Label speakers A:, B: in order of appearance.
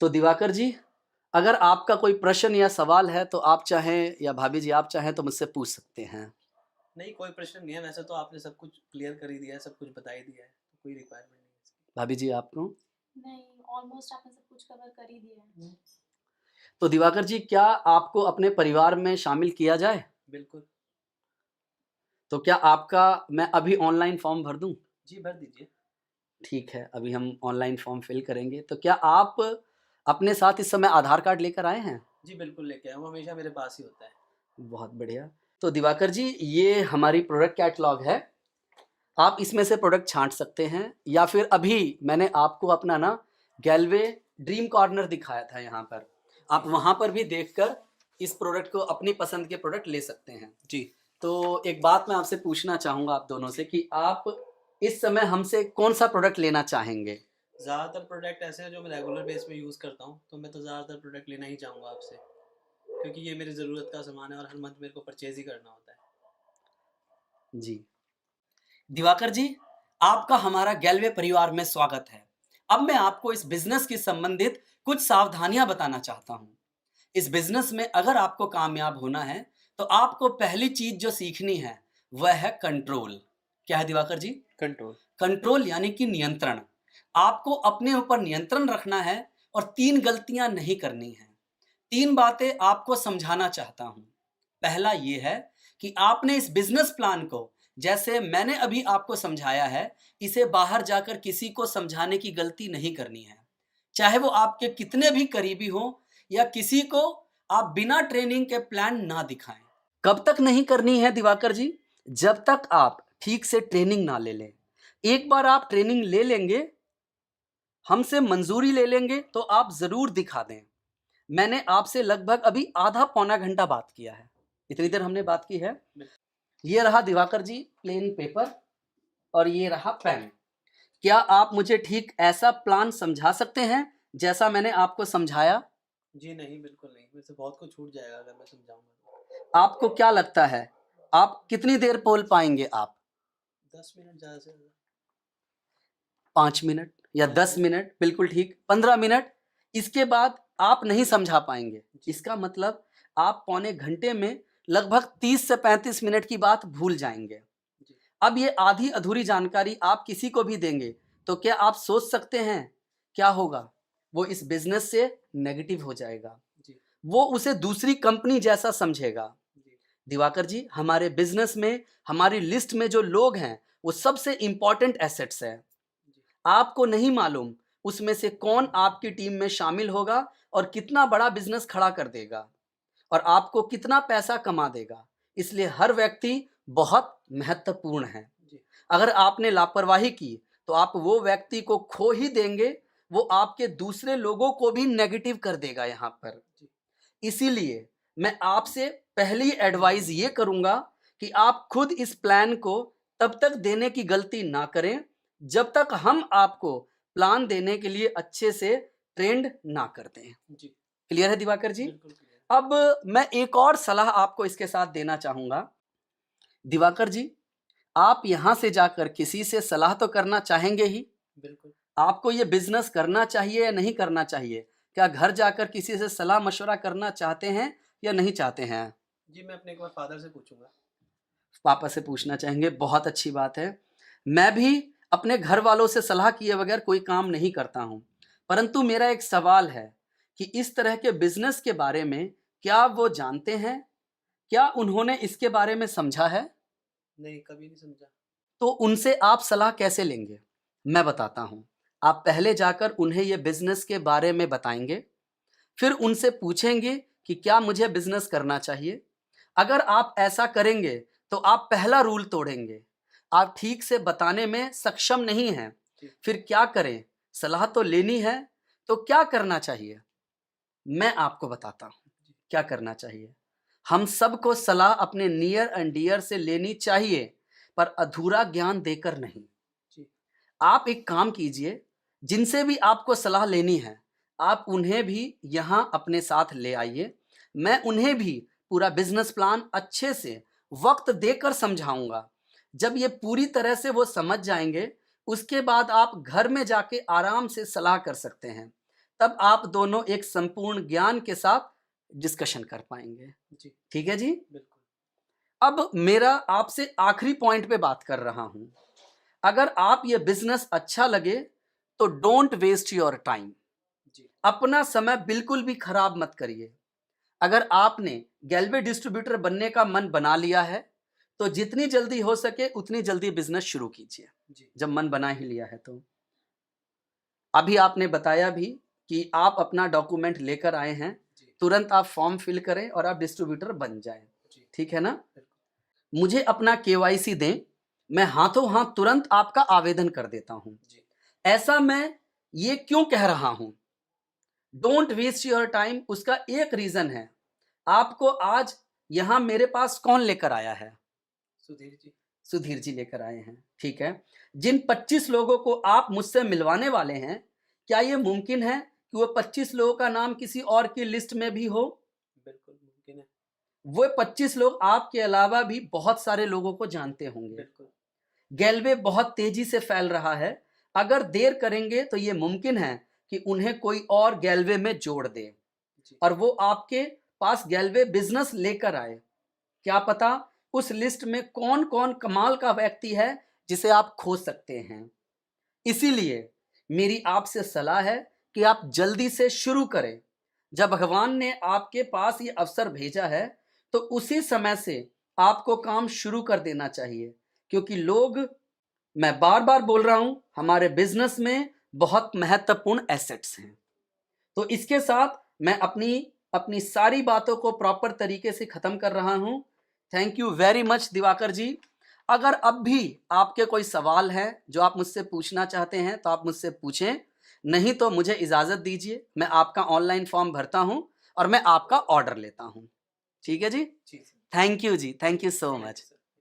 A: तो दिवाकर जी, अगर आपका कोई प्रश्न या सवाल है तो आप चाहें या भाभी जी आप चाहें तो मुझसे पूछ सकते हैं।
B: नहीं, कोई प्रश्न नहीं है। वैसे तो आपने सब कुछ क्लियर कर ही दिया है, सब कुछ बता ही दिया है, तो कोई रिक्वायरमेंट नहीं है इसकी।
A: भाभी जी आपको?
C: नहीं, ऑलमोस्ट आपने सब कुछ कवर कर ही दिया है।
A: तो दिवाकर जी, क्या आपको अपने परिवार में शामिल किया जाए?
B: बिल्कुल।
A: तो क्या आपका मैं अभी ऑनलाइन फॉर्म भर दूं?
B: जी, भर दीजिए।
A: ठीक है, अभी हम ऑनलाइन फॉर्म फिल करेंगे। तो क्या आप अपने साथ इस समय आधार कार्ड लेकर आए हैं?
B: जी, बिल्कुल लेके आया हूँ, हमेशा मेरे पास ही होता है।
A: बहुत बढ़िया। तो दिवाकर जी, ये हमारी प्रोडक्ट कैटलॉग है। आप इसमें से प्रोडक्ट छांट सकते हैं या फिर अभी मैंने आपको अपना ना गैलवे ड्रीम कॉर्नर दिखाया था यहाँ पर, आप वहाँ पर भी देखकर इस प्रोडक्ट को अपनी पसंद के प्रोडक्ट ले सकते हैं।
B: जी।
A: तो एक बात मैं आपसे पूछना चाहूँगा आप दोनों से कि आप इस समय हमसे कौन सा प्रोडक्ट लेना चाहेंगे?
B: ज़्यादातर प्रोडक्ट ऐसे हैं जो मैं रेगुलर बेस पे यूज़ करता हूँ, तो मैं तो ज़्यादातर प्रोडक्ट लेना ही चाहूँगा आपसे, क्योंकि ये मेरी ज़रूरत का सामान है और हर मंथ मेरे को परचेज़ ही करना होता है।
A: जी। दिवाकर जी, आपका हमारा गैलवे परिवार में स्वागत है। अब मैं आपको इस बिजनेस की संबंधित कुछ सावधानियां बताना चाहता हूं। इस बिजनेस में अगर आपको कामयाब होना है तो आपको पहली चीज जो सीखनी है वह है कंट्रोल। क्या है दिवाकर जी?
B: कंट्रोल।
A: कंट्रोल यानी कि नियंत्रण। आपको अपने ऊपर नियंत्रण रखना है और 3 गलतियां नहीं करनी है। 3 बातें आपको समझाना चाहता हूं। पहला ये है कि आपने इस बिजनेस प्लान को, जैसे मैंने अभी आपको समझाया है, इसे बाहर जाकर किसी को समझाने की गलती नहीं करनी है। चाहे वो आपके कितने भी करीबी हो या किसी को आप बिना ट्रेनिंग के प्लान ना दिखाएं। कब तक नहीं करनी है दिवाकर जी? जब तक आप ठीक से ट्रेनिंग ना ले लें। एक बार आप ट्रेनिंग ले लेंगे, हमसे मंजूरी ले लेंगे तो आप जरूर दिखा दें। मैंने आपसे लगभग अभी आधा पौना घंटा बात किया है, इतनी देर हमने बात की है। ये रहा दिवाकर जी प्लेन पेपर और ये रहा पेन। क्या आप मुझे ठीक ऐसा प्लान समझा सकते हैं जैसा मैंने आपको समझाया?
B: जी नहीं, बिल्कुल नहीं, मेरे से बहुत कुछ छूट जाएगा अगर मैं समझाऊँगा।
A: आपको क्या लगता है आप कितनी देर बोल पाएंगे? आप
B: 10 मिनट ज़्यादा से ज़्यादा।
A: 5 मिनट या 10 मिनट? बिल्कुल ठीक। 15 मिनट? इसके बाद आप नहीं समझा पाएंगे। इसका मतलब आप पौने घंटे में लगभग 30 से 35 मिनट की बात भूल जाएंगे।
B: जी।
A: अब ये आधी अधूरी जानकारी आप किसी को भी देंगे तो क्या आप सोच सकते हैं क्या होगा? वो इस बिजनेस से नेगेटिव हो जाएगा।
B: जी।
A: वो उसे दूसरी कंपनी जैसा समझेगा।
B: जी।
A: दिवाकर जी, हमारे बिजनेस में हमारी लिस्ट में जो लोग हैं वो सबसे इंपॉर्टेंट एसेट्स है।
B: जी।
A: आपको नहीं मालूम उसमें से कौन आपकी टीम में शामिल होगा और कितना बड़ा बिजनेस खड़ा कर देगा और आपको कितना पैसा कमा देगा। इसलिए हर व्यक्ति बहुत महत्वपूर्ण है।
B: जी।
A: अगर आपने लापरवाही की तो आप वो व्यक्ति को खो ही देंगे, वो आपके दूसरे लोगों को भी नेगेटिव कर देगा यहाँ पर।
B: जी।
A: इसीलिए मैं आपसे पहली एडवाइस ये करूंगा कि आप खुद इस प्लान को तब तक देने की गलती ना करें जब तक हम आपको प्लान देने के लिए अच्छे से ट्रेंड ना कर दें।
B: जी।
A: क्लियर है दिवाकर जी?
B: बिल्कुल क्लियर।
A: अब मैं एक और सलाह आपको इसके साथ देना चाहूंगा। दिवाकर जी, आप यहां से जाकर किसी से सलाह तो करना चाहेंगे ही।
B: बिल्कुल।
A: आपको ये बिजनेस करना चाहिए या नहीं करना चाहिए? क्या घर जाकर किसी से सलाह मशवरा करना चाहते हैं या नहीं चाहते हैं?
B: जी, मैं अपने एक बार फादर से पूछूंगा।
A: पापा से पूछना चाहेंगे, बहुत अच्छी बात है। मैं भी अपने घर वालों से सलाह किए बगैर कोई काम नहीं करता हूं, परंतु मेरा एक सवाल है कि इस तरह के बिजनेस के बारे में क्या वो जानते हैं? क्या उन्होंने इसके बारे में समझा है?
B: नहीं, कभी नहीं समझा।
A: तो उनसे आप सलाह कैसे लेंगे? मैं बताता हूं। आप पहले जाकर उन्हें ये बिजनेस के बारे में बताएंगे, फिर उनसे पूछेंगे कि क्या मुझे बिजनेस करना चाहिए। अगर आप ऐसा करेंगे तो आप पहला रूल तोड़ेंगे। आप ठीक से बताने में सक्षम नहीं हैं,
B: जी।
A: फिर क्या करें? सलाह तो लेनी है, तो क्या करना चाहिए? मैं आपको बताता हूं
B: जी।
A: क्या करना चाहिए। हम सबको सलाह अपने नियर एंड डियर से लेनी चाहिए, पर अधूरा ज्ञान देकर नहीं।
B: जी।
A: आप एक काम कीजिए, जिनसे भी आपको सलाह लेनी है, आप उन्हें भी यहाँ अपने साथ ले आइए। मैं उन्हें भी पूरा बिजनेस प्लान अच्छे से वक्त देकर समझाऊंगा। जब ये पूरी तरह से वो समझ जाएंगे, उसके बाद आप घर में जाके आराम से सलाह कर सकते हैं। तब आप दोनों एक संपूर्ण ज्ञान के साथ डिस्कशन कर पाएंगे।
B: जी
A: ठीक है जी।
B: बिल्कुल।
A: अब मेरा आपसे आखिरी पॉइंट पे बात कर रहा हूं। अगर आप ये बिजनेस अच्छा लगे तो डोंट वेस्ट योर टाइम।
B: जी
A: अपना समय बिल्कुल भी खराब मत करिए। अगर आपने गैल्वे डिस्ट्रीब्यूटर बनने का मन बना लिया है तो जितनी जल्दी हो सके उतनी जल्दी बिजनेस शुरू कीजिए,
B: जी
A: जब मन बना ही लिया है तो। अभी आपने बताया भी कि आप अपना डॉक्यूमेंट लेकर आए हैं,
B: जी
A: तुरंत आप फॉर्म फिल करें और आप डिस्ट्रीब्यूटर बन जाएं।
B: जी
A: ठीक है ना।
B: बिल्कुल।
A: मुझे अपना केवाईसी दें, मैं हाथों हाथ तुरंत आपका आवेदन कर देता हूं।
B: जी
A: ऐसा मैं ये क्यों कह रहा हूं, डोंट वेस्ट योर टाइम, उसका एक रीजन है। आपको आज यहां मेरे पास कौन लेकर आया है?
B: सुधीर जी।
A: सुधीर जी लेकर आए हैं। ठीक है। जिन 25 लोगों को आप मुझसे मिलवाने वाले हैं, क्या यह मुमकिन है कि वो 25 लोगों का नाम किसी और की लिस्ट में भी हो?
B: बिल्कुल मुमकिन है।
A: वो 25 लोग आपके अलावा भी बहुत सारे लोगों को जानते होंगे।
B: बिल्कुल।
A: गैल्वे बहुत तेजी से फैल रहा है। अगर देर करेंगे तो ये मुमकिन है कि उन्हें कोई और गैल्वे में जोड़ दे
B: जी
A: और वो आपके पास गैल्वे बिजनेस लेकर आए। क्या पता उस लिस्ट में कौन कौन कमाल का व्यक्ति है जिसे आप खोज सकते हैं। इसीलिए मेरी आपसे सलाह है कि आप जल्दी से शुरू करें। जब भगवान ने आपके पास ये अवसर भेजा है तो उसी समय से आपको काम शुरू कर देना चाहिए, क्योंकि लोग, मैं बार बार बोल रहा हूं, हमारे बिजनेस में बहुत महत्वपूर्ण एसेट्स हैं। तो इसके साथ मैं अपनी अपनी सारी बातों को प्रॉपर तरीके से खत्म कर रहा हूं। Thank you very much Diwakar ji. अगर अब भी आपके कोई सवाल है जो आप मुझसे पूछना चाहते हैं तो आप मुझसे पूछें, नहीं तो मुझे इजाजत दीजिए। मैं आपका ऑनलाइन फॉर्म भरता हूं और मैं आपका ऑर्डर लेता हूं। ठीक है जी।
B: जी
A: थैंक यू जी, thank you so
B: thank you
A: much.
B: Sir.